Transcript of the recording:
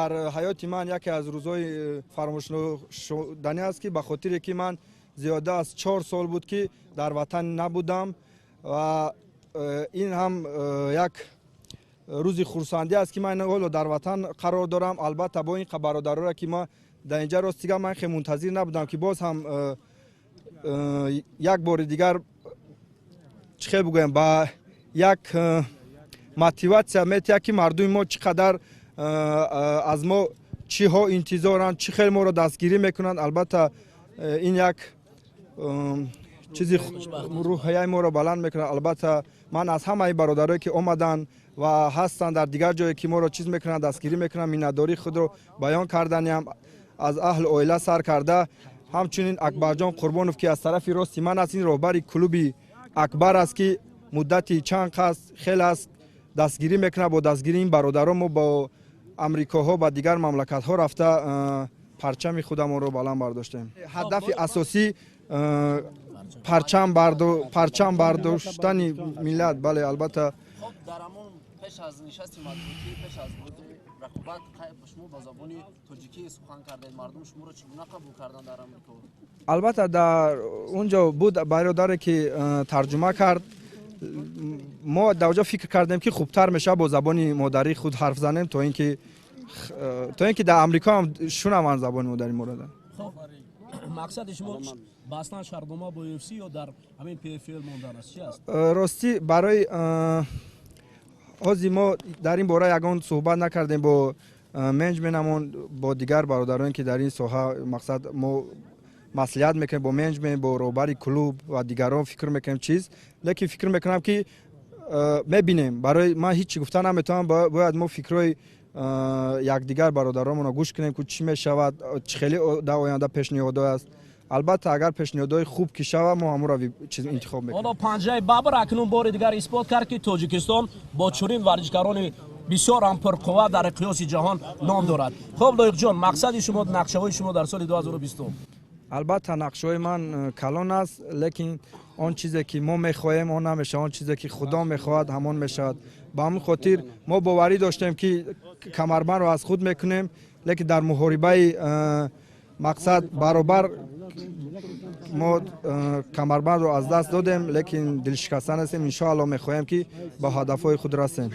дар ҳаёти ман яке аз рӯзҳои фаромӯшношуданӣ аст ки ба хотире ки ман зиёда аз 4 сол буд ки дар ватан набудам ва ин ҳам як рӯзи хурсандӣ аст ки ман ҳоло дар ватан қарор дорам. Албатта бо ин бародароре ки ман дар инҷа ростига ман хеле мунтазир набудам ки боз ҳам як бори дигар чӣ хел бигӯям ба як мотиватсия метиҳад ки мардуми мо чӣ қадар аз мо чиҳо интизоранд, чӣ хел моро дастгирӣ мекунанд. Албатта ин як чизи рӯҳияи моро баланд мекунад. Албатта ман аз ҳамаи бародарое ки омаданд ва ҳастанд дар дигар ҷое ки моро чиз мекунанд, дастгирӣ мекунанд, миннатдории худро баён карданиам аз аҳли оила сар карда. ҳамчунин Акбарҷон Қурбонов ки аз тарафи рости ман аст, ин роҳбари клуби Акбар аст ки муддати чанд қаст хеле аст дастгирӣ мекунад. Бо дастгирии ин бародарон мо бо амрикоҳо ба дигар мамлакатҳо рафта парчами худамонро баланд бардоштем. ҳадафи асосӣ парчам бардоштани миллат. Бале, албатта дар ҳамон пеш аз нишасти матбуотӣ, пеш аз рақобат шумо ба забони тоҷикӣ сухан кардед. Мардум шуморо чӣ гуна қабул кардан дар Амрико? албатта дар унҷо буд бародаре ки тарҷума кард. мо дар оҷо фикр кардем ки хубтар мешавад бо забони модари худ ҳарф занем то ин ки дар Амрико ҳам шунаванд забони модари моро. خب مقصد شما بستن شرطنامه با UFC یا در همین PFL موندن است چی است؟ راستی برای ҳозир мо дар ин бора ягон суҳбат накардем бо менеҷментамон, бо дигар бародароне ки дар ин соҳа мақсад мо маслиҳат мекунем бо менеҷмент, бо роҳбари клуб ва дигарон фикр мекунем чиз. Лекин фикр мекунам ки мебинем, барои ман ҳичи гуфта наметавонам, бояд мо фикрҳои якдигар бародаронро гӯш кунем ки чӣ мешавад, чӣ хеле дар оянда пешниҳодҳо аст. албатта агар пешниҳодҳои хуб ки шавад мо ҳамонро интихоб мекунем. حالا پنجه ببر اکنون بار دیگر اثبات کرد که تاجیکستان با چنین ورزشکاران بسیار هم پرقوت در قیاس جهان نام دارد. خب لایق جان، مقصد شما، نقشه های شما در سال 2020؟ албатта нақшаҳои ман калон аст, лекин он чизе ки мо мехоҳем он намешавад, он чизе ки худо мехоҳад ҳамон мешавад. ба ҳамин хотир мо боварӣ доштем ки камарбандро аз худ мекунем, лекин дар муҳорибаи мақсад баробар мо камарбандро аз даст додем, лекин дилшикаста нестем. иншоалло мехоҳем ки ба ҳадафҳои худ расем.